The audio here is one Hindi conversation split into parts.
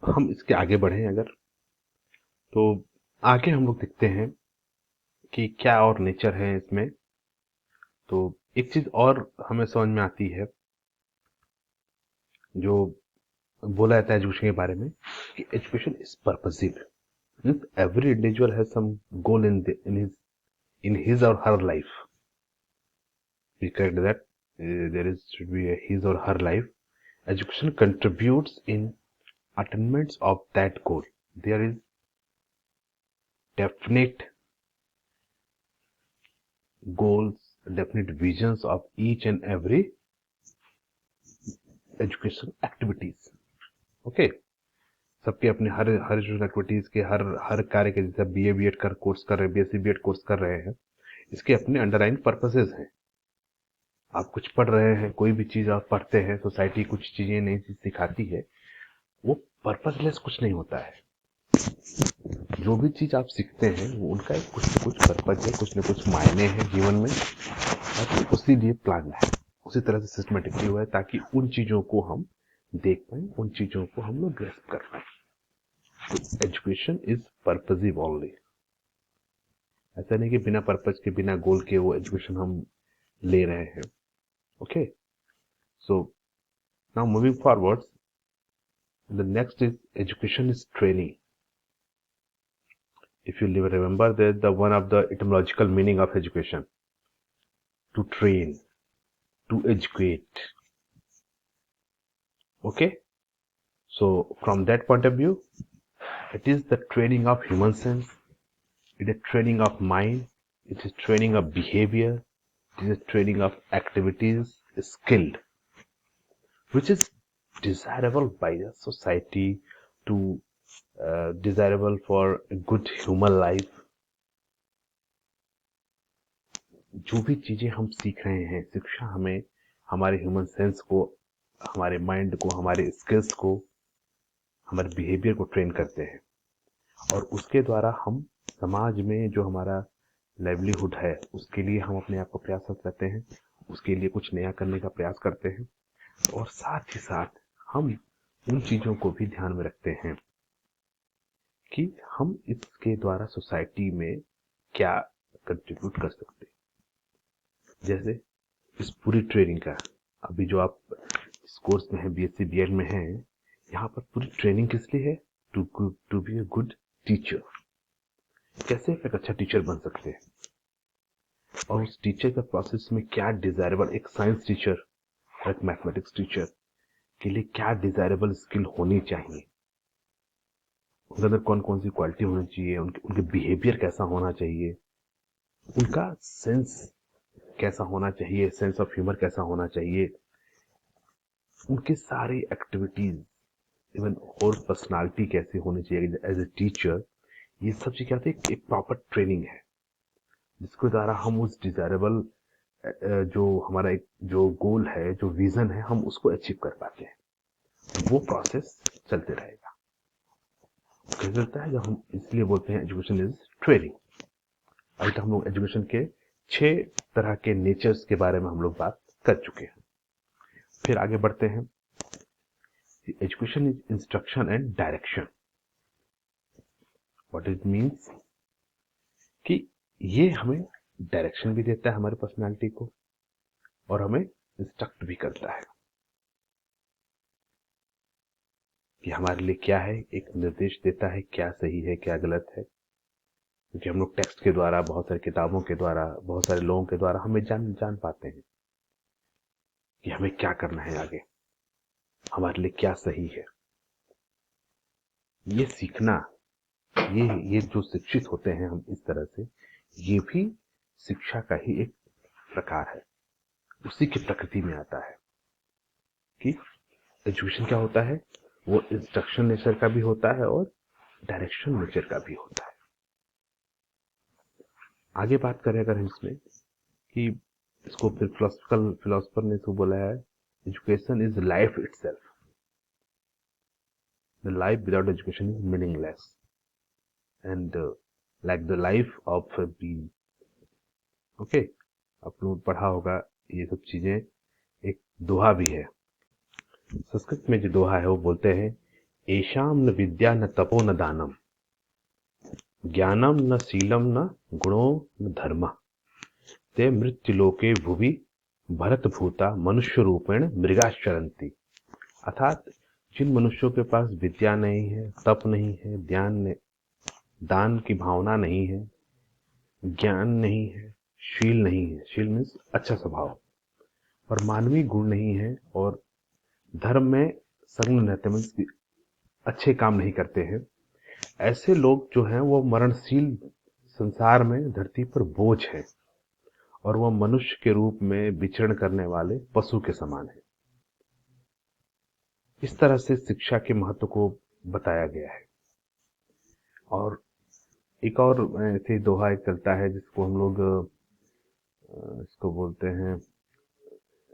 हम इसके आगे बढ़े अगर, तो आगे हम लोग देखते हैं कि क्या और नेचर है इसमें। तो एक चीज और हमें समझ में आती है, जो बोला जाता है एजुकेशन के बारे में, कि education is purposive. Every individual has some goal in his और her life. We correct that there is should be his और her life. Education contributes in attainments of that goal. There is definite goals, definite visions of each and every education activities. Okay, सबके अपने हर हर एजुकेशन एक्टिविटीज के हर हर कार्य के, जैसे बीए बीएड का कोर्स कर रहे हैं, बीएससी बीएड कोर्स कर रहे हैं, इसके अपने अंडरलाइन पर्पसेस हैं। आप कुछ पढ़ रहे हैं, कोई भी चीज आप पढ़ते हैं, सोसाइटी कुछ चीजें नई चीज सिखाती है, वो पर्पसलेस कुछ नहीं होता है। जो भी चीज आप सीखते हैं वो उनका एक कुछ न कुछ पर्पज है, कुछ न कुछ मायने हैं जीवन में, और उसी लिए प्लान है, उसी तरह से सिस्टमेटिकली हुआ है, ताकि उन चीजों को हम देख पाए, उन चीजों को हम लोग ग्रेस्प कर पाए। तो एजुकेशन इज पर्पजिव ओनली। ऐसा नहीं कि बिना पर्पज के, बिना गोल के वो एजुकेशन हम ले रहे हैं। Okay, so now moving forward, the next is education is training. If you remember that the one of the etymological meaning of education, to train, to educate. Okay, so from that point of view, it is the training of human sense, it is training of mind, it is training of behavior, it is training of activities skilled, which is desirable by the society, to desirable for a good human life. जो भी चीजें हम सीख रहे हैं, शिक्षा हमें हमारे ह्यूमन सेंस को, हमारे माइंड को, हमारे स्किल्स को, हमारे बिहेवियर को ट्रेन करते हैं, और उसके द्वारा हम समाज में जो हमारा लाइवलीहुड है उसके लिए हम अपने आप को प्रयासरत रहते हैं, उसके लिए कुछ नया करने का प्रयास करते हैं, और साथ ही साथ हम उन चीजों को भी ध्यान में रखते हैं कि हम इसके द्वारा सोसाइटी में क्या कंट्रीब्यूट कर सकते हैं। जैसे इस पूरी ट्रेनिंग का, अभी जो आप इस कोर्स में है, बीएससी बीएड में है, यहाँ पर पूरी ट्रेनिंग किस लिए है? To be a good teacher. कैसे एक अच्छा टीचर बन सकते हैं, और उस टीचर का प्रोसेस में क्या डिजायरेबल, एक साइंस टीचर और एक मैथमेटिक्स टीचर के लिए क्या डिजायरेबल स्किल होनी चाहिए, उनके अंदर कौन कौन सी क्वालिटी होनी चाहिए, उनके बिहेवियर कैसा होना चाहिए, उनका सेंस कैसा होना चाहिए, सेंस ऑफ ह्यूमर कैसा होना चाहिए, उनके सारी एक्टिविटीज, इवन और पर्सनालिटी कैसे होनी चाहिए एज ए टीचर। ये सब चीज क्या होती है? एक प्रॉपर ट्रेनिंग है, जिसके द्वारा हम उस डिजायरेबल, जो हमारा एक जो गोल है, जो विजन है, हम उसको अचीव कर पाते हैं। वो प्रोसेस चलते रहेगा। कैसे चलता है? जब हम, इसलिए बोलते हैं एजुकेशन इज ट्रेनिंग। अभी तक हम लोग एजुकेशन के 6 तरह के नेचर्स के बारे में हम लोग बात कर चुके हैं। फिर आगे बढ़ते हैं। Education is instruction and direction. What it means कि ये हमें डायरेक्शन भी देता है हमारी पर्सनालिटी को, और हमें इंस्ट्रक्ट भी करता है कि हमारे लिए क्या है, एक निर्देश देता है क्या सही है क्या गलत है। क्योंकि हम लोग टेक्स्ट के द्वारा, बहुत सारी किताबों के द्वारा, बहुत सारे लोगों के द्वारा हमें जान पाते हैं कि हमें क्या करना है आगे, हमारे लिए क्या सही है। ये सीखना, ये जो शिक्षित होते हैं हम इस तरह से, ये भी शिक्षा का ही एक प्रकार है, उसी की प्रकृति में आता है कि एजुकेशन क्या होता है, वो इंस्ट्रक्शन नेचर का भी होता है और डायरेक्शन नेचर का भी होता है। आगे बात करें अगर हम इसमें, कि इसको फिर फिलोसफर ने इसको बोला है, education is life itself. The life without education is meaningless, and like the life of bee. Okay, आप लोग पढ़ा होगा ये सब चीजें। एक दोहा भी है संस्कृत में, जो दोहा है वो बोलते हैं, येषां न विद्या न तपो न दानम, ज्ञानम न शीलम न गुणो न धर्म, ते मृत्युलोके भुवि भरतभूता मनुष्य रूपेण मृगाश्चरन्ति। अर्थात जिन मनुष्यों के पास विद्या नहीं है, तप नहीं है, दान की भावना नहीं है, ज्ञान नहीं है, शील नहीं है, शील मीन्स अच्छा स्वभाव, और मानवीय गुण नहीं है, और धर्म में संलग्न रहते मीन्स अच्छे काम नहीं करते हैं, ऐसे लोग जो हैं वो मरणशील संसार में धरती पर बोझ है, और वह मनुष्य के रूप में विचरण करने वाले पशु के समान है। इस तरह से शिक्षा के महत्व को बताया गया है। और एक और ऐसे दोहा एक चलता है जिसको हम लोग इसको बोलते हैं,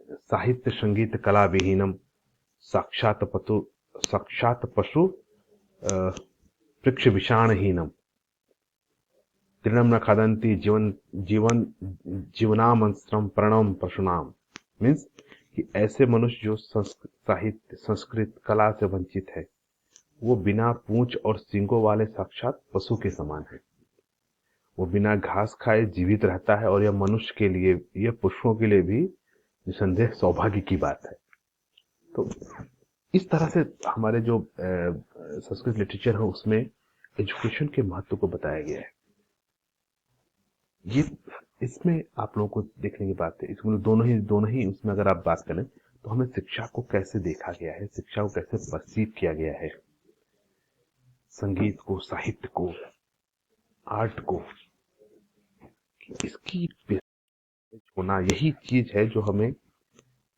साहित्य संगीत कला विहीनम साक्षात पशु वृक्ष विषाणहीनम, तृणम न खादंती जीवनामंस्त्रम प्रणम पशुनाम। मीन्स कि ऐसे मनुष्य जो साहित्य संस्कृत कला से वंचित है, वो बिना पूंछ और सींगों वाले साक्षात पशु के समान है। वो बिना घास खाए जीवित रहता है, और यह मनुष्य के लिए, यह पशुओं के लिए भी निसंदेह सौभाग्य की बात है। तो इस तरह से हमारे जो संस्कृत लिटरेचर है उसमें एजुकेशन के महत्व को बताया गया है। ये इसमें आप लोगों को देखने की बात है, इसमें दोनों ही उसमें अगर आप बात करें तो हमें शिक्षा को कैसे देखा गया है, शिक्षा को कैसे परसीव किया गया है, संगीत को, साहित्य को, आर्ट को, इसकी होना यही चीज है जो हमें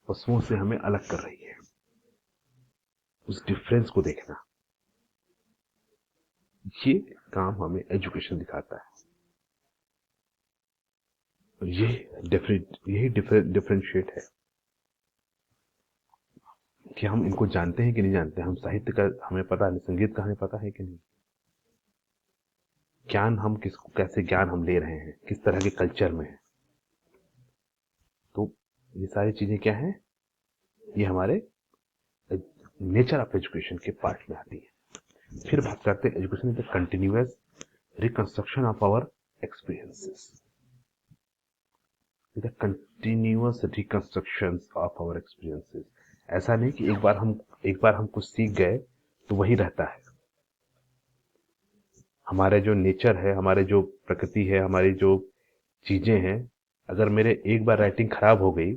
पशुओं से हमें अलग कर रही है। उस डिफरेंस को देखना, ये काम हमें एजुकेशन दिखाता है। यही डिफरेंशिएट है कि हम इनको जानते हैं कि नहीं जानते। हम साहित्य का हमें पता है, संगीत का हमें पता है कि नहीं, ज्ञान हम किसको, कैसे ज्ञान हम ले रहे हैं, किस तरह के कल्चर में है। तो ये सारी चीजें क्या है, ये हमारे नेचर ऑफ एजुकेशन के पार्ट में आती है। फिर बात करते हैं education is the continuous reconstruction of our experiences, the continuous reconstruction of our experiences. ऐसा नहीं कि एक बार हम कुछ सीख गए तो वही रहता है। हमारे जो नेचर है, हमारे जो प्रकृति है, हमारी जो चीजें हैं, अगर मेरे एक बार राइटिंग खराब हो गई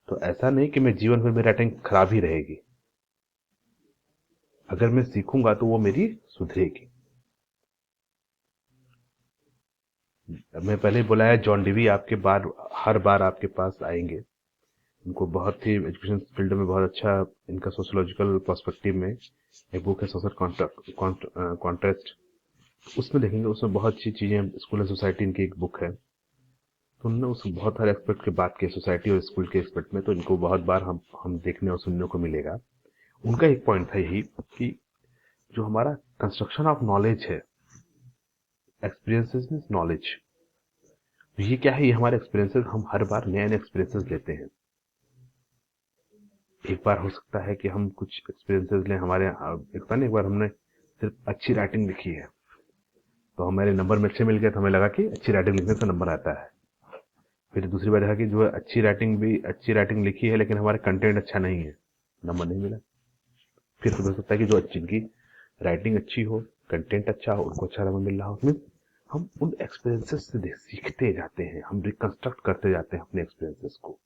तो ऐसा नहीं कि मैं जीवन भर मेरी राइटिंग खराब ही रहेगी। अगर मैं सीखूंगा तो वो मेरी सुधरेगी। मैं पहले बोला है, जॉन डीवी हर बार आपके पास आएंगे। इनको बहुत ही एजुकेशन फील्ड में बहुत अच्छा इनका सोशियोलॉजिकल पर्सपेक्टिव में एक बुक है, सोशल कॉन्ट्रास्ट। उसमें देखेंगे, उसमें बहुत सी चीजें, स्कूल एंड सोसाइटी इनकी एक बुक है, तो उन्होंने उस बहुत सारे एक्सपेक्ट की बात की, सोसाइटी और स्कूल के एक्सपेक्ट में। तो इनको बहुत बार हम देखने और सुनने को मिलेगा। उनका एक पॉइंट था यही कि जो हमारा कंस्ट्रक्शन ऑफ नॉलेज है, एक्सपीरियंसेस मीन्स नॉलेज, ये क्या है, ये हमारे एक्सपीरियंसेस, हम हर बार नए नए एक्सपीरियंसेस लेते हैं। एक बार हो सकता है कि हम कुछ एक्सपीरियंसेस लें, एक बार हमने सिर्फ अच्छी राइटिंग लिखी है तो हमारे नंबर में अच्छे मिल गए, तो हमें लगा कि अच्छी राइटिंग लिखने से नंबर आता है। फिर दूसरी बार देखा कि जो अच्छी राइटिंग लिखी है लेकिन हमारा कंटेंट अच्छा नहीं है, नंबर नहीं मिला। फिर हो सकता है कि जो जिनकी राइटिंग अच्छी हो, कंटेंट अच्छा हो, उनको अच्छा नंबर मिल रहा हो। हम उन एक्सपीरियंसेस से सीखते जाते हैं, हम रिकंस्ट्रक्ट करते जाते हैं अपने एक्सपीरियंसेस को,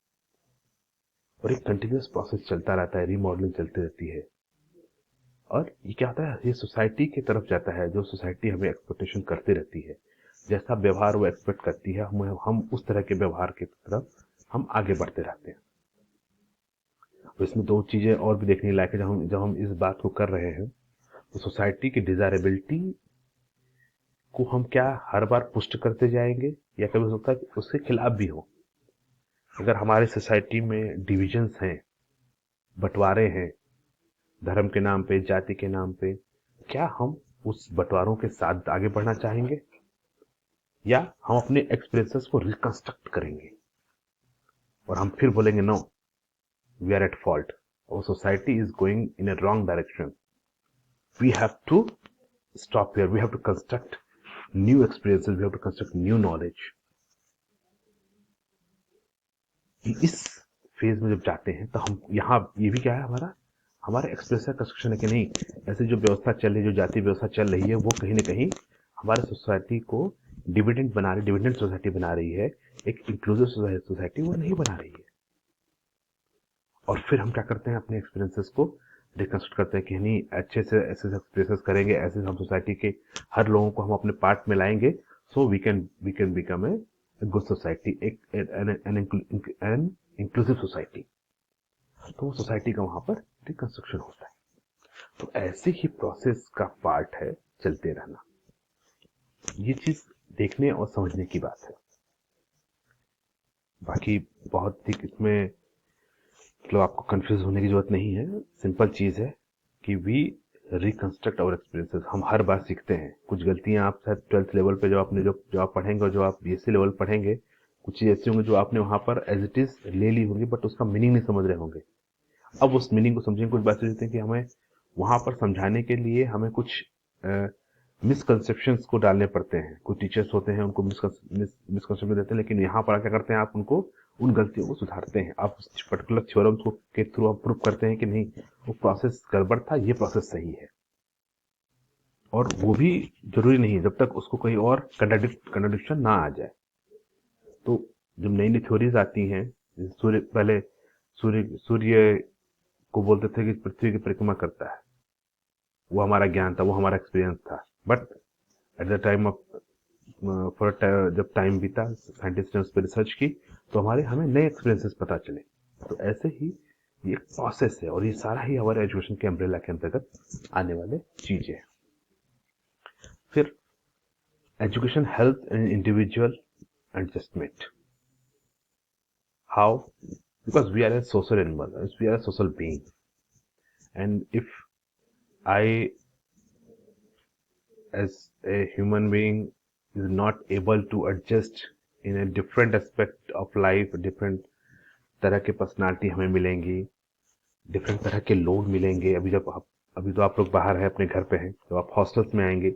और एक कंटिन्यूअस प्रोसेस चलता रहता है, रीमॉडलिंग चलती रहती है। और ये क्या होता है, ये सोसाइटी की तरफ जाता है, जो सोसाइटी हमें एक्सपेक्टेशन करती रहती है, जैसा व्यवहार वो एक्सपेक्ट करती है, हम उस तरह के व्यवहार की तरफ हम आगे बढ़ते रहते हैं। तो इसमें दो चीजें और भी देखने लायक है। जब हम इस बात को कर रहे हैं तो सोसाइटी की डिजायरेबिलिटी को हम क्या हर बार पुष्ट करते जाएंगे, या कभी हो सकता है कि उसके खिलाफ भी हो। अगर हमारे सोसाइटी में डिविजन्स हैं, बंटवारे हैं, धर्म के नाम पे, जाति के नाम पे, क्या हम उस बंटवारों के साथ आगे बढ़ना चाहेंगे, या हम अपने एक्सपीरियंसेस को रिकंस्ट्रक्ट करेंगे और हम फिर बोलेंगे no, we are at fault, और society is going in a wrong direction. we have to stop here. We have to construct new experiences. We have to construct new knowledge. इस फेज में जब जाते हैं तो हम यहाँ ये भी क्या है, हमारा एक्सप्रेसिव कंस्ट्रक्शन है कि नहीं, ऐसे जो व्यवस्था चल रही है, जो जाति व्यवस्था चल रही है, वो कहीं ना कहीं हमारे सोसाइटी को डिविडेंट सोसाइटी बना रही है, एक इंक्लूसिव सोसाइटी वो नहीं बना रही है। और फिर हम क्या करते हैं, अपने एक्सपीरियंसेस को रिकंस्ट्रक्ट करते हैं कि नहीं, अच्छे से ऐसे एक्सपीरियंसेस करेंगे, ऐसे हम सोसाइटी के हर लोगों को हम अपने पार्ट में लाएंगे, so we can become a good society, an inclusive society. तो वो सोसाइटी का वहां पर रिकंस्ट्रक्शन होता है। तो ऐसे ही प्रोसेस का पार्ट है चलते रहना। ये चीज देखने और समझने की बात है। बाकी बहुत ही इसमें मतलब आपको कंफ्यूज होने की जरूरत नहीं है। सिंपल चीज है कि वी रिकंस्ट्रक्ट आवर एक्सपीरियंसेस। हम हर बार सीखते हैं। कुछ गलतियां आप शायद 12th लेवल पे जो आप पढ़ेंगे और जो आप बीएससी लेवल पढ़ेंगे, कुछ चीज ऐसी होंगी जो आपने वहां पर एज इट इज ले ली होंगी, बट उसका मीनिंग नहीं समझ रहे होंगे। अब उस मीनिंग को समझेंगे। कुछ बातें होती हैं कि हमें वहां पर समझाने के लिए हमें कुछ मिसकंसेप्शंस को डालने पड़ते हैं। कुछ टीचर्स होते हैं, उनको मिसकंसेप्शन देते हैं, लेकिन यहाँ पर क्या करते हैं, आप उनको उन गलतियों को सुधारते हैं। आप उस पर्टिकुलर थ्योरम को के थ्रू आप प्रूव करते हैं कि नहीं, वो प्रोसेस गड़बड़ था, ये प्रोसेस सही है। और वो भी जरूरी नहीं जब तक उसको कोई और कंट्राडिक्शन ना आ जाए। तो जब नई नई थ्योरीज आती हैं, पहले सूर्य को बोलते थे कि पृथ्वी की परिक्रमा करता है, वो हमारा ज्ञान था, वो हमारा एक्सपीरियंस था। But at the time of जब टाइम बीता, साइंटिस्ट ने उस पर रिसर्च की, तो हमें नए एक्सपीरियंसेस पता चले। तो ऐसे ही ये एक प्रोसेस है, और ये सारा ही हमारे एजुकेशन के अम्ब्रेला के अंतर्गत आने वाले चीजें हैं। फिर education help in individual adjustment. How? Because we are a social animal, we are a social being, and if I as a human being is not able to adjust in a different aspect of life, different तरह के पर्सनालिटी हमें मिलेंगी, डिफरेंट तरह के लोग मिलेंगे। अभी तो आप लोग बाहर हैं, अपने घर पे हैं, तो आप हॉस्टल्स में आएंगे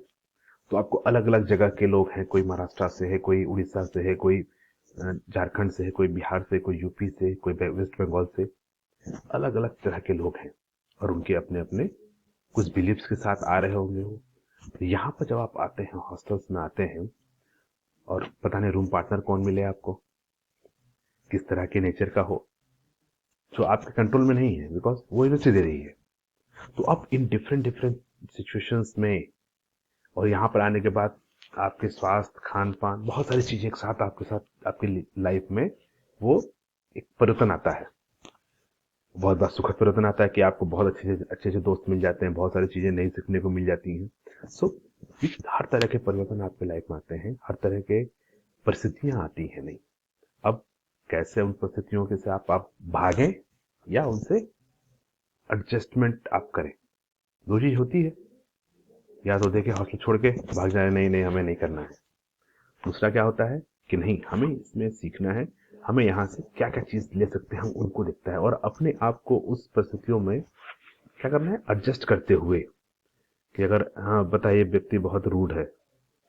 तो आपको अलग अलग जगह के लोग हैं। कोई महाराष्ट्र से है, कोई उड़ीसा से है, कोई झारखंड से है, कोई बिहार से, कोई यूपी से, कोई वेस्ट बंगाल से। अलग अलग तरह के लोग हैं और उनके अपने अपने कुछ बिलीव्स के साथ आ रहे होंगे वो। तो यहाँ पर जब आप आते हैं, हॉस्टल्स में आते हैं, और पता नहीं रूम पार्टनर कौन मिले आपको, किस तरह के नेचर का हो, जो आपके कंट्रोल में नहीं है, बिकॉज वो यूनिवर्सिटी दे रही है। तो अब इन डिफरेंट डिफरेंट सिचुएशंस में, और यहाँ पर आने के बाद आपके स्वास्थ्य, खान पान, बहुत सारी चीजें एक साथ आपकी लाइफ में वो एक परिवर्तन आता है। बहुत बार सुखद परिवर्तन आता है कि आपको बहुत अच्छे दोस्त मिल जाते हैं, बहुत सारी चीजें नई सीखने को मिल जाती हैं। सो हर तरह के परिवर्तन आपके लाइफ में आते हैं, हर तरह के परिस्थितियां आती हैं। नहीं, अब कैसे उन परिस्थितियों के से आप भागें या उनसे एडजस्टमेंट आप करें, दो चीज होती है। या तो देखे हॉस्टल छोड़ के भाग जाए, नहीं हमें नहीं करना है। दूसरा क्या होता है कि नहीं, हमें इसमें सीखना है, हमें यहाँ से क्या क्या चीज ले सकते हैं हम उनको देखता है, और अपने आप को उस परिस्थितियों में क्या करना है, एडजस्ट करते हुए कि अगर हाँ बताइए व्यक्ति बहुत रूड है,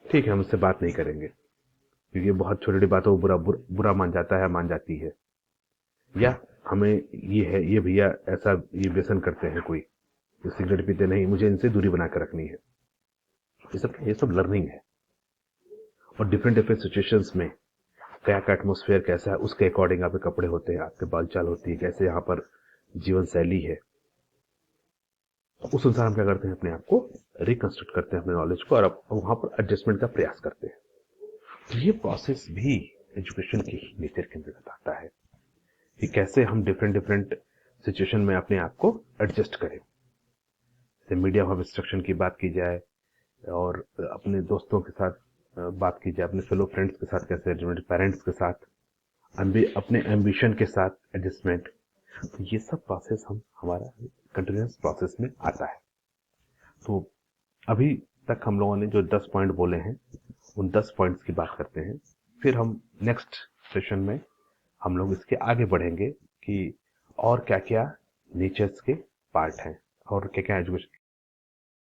ठीक है, हम उससे बात नहीं करेंगे क्योंकि बहुत छोटी छोटी बातों को बुरा मान जाता है, मान जाती है। या हमें ये है, ये भैया ऐसा ये व्यसन करते हैं, कोई जो सिगरेट पीते, नहीं, मुझे इनसे दूरी बनाकर रखनी है। ये सब लर्निंग है। और डिफरेंट डिफरेंट सिचुएशंस में क्या का एटमोस्फेयर कैसा है, उसके अकॉर्डिंग आपके कपड़े होते हैं, आपके बालचाल होती है, कैसे यहाँ पर जीवन शैली है, उस अनुसार हम क्या करते हैं, अपने आप को रिकंस्ट्रक्ट करते हैं, अपने नॉलेज को, और वहां पर एडजस्टमेंट का प्रयास करते हैं। तो ये प्रोसेस भी एजुकेशन की नेचर के अंतर्गत आता है कि कैसे हम डिफरेंट डिफरेंट सिचुएशन में अपने आप को एडजस्ट करें। जैसे मीडियम ऑफ इंस्ट्रक्शन की बात की जाए, और अपने दोस्तों के साथ बात की जाए, अपने फेलो फ्रेंड्स के साथ कैसे एडजस्टमेंट, पेरेंट्स के साथ, अपने एम्बिशन के साथ एडजस्टमेंट। तो ये सब प्रोसेस हमारा कंटिन्यूस प्रोसेस में आता है। तो अभी तक हम लोगों ने जो 10 पॉइंट बोले हैं, उन 10 पॉइंट्स की बात करते हैं। फिर हम नेक्स्ट सेशन में हम लोग इसके आगे बढ़ेंगे कि और क्या क्या नेचर्स के पार्ट हैं, और क्या क्या एजुकेशन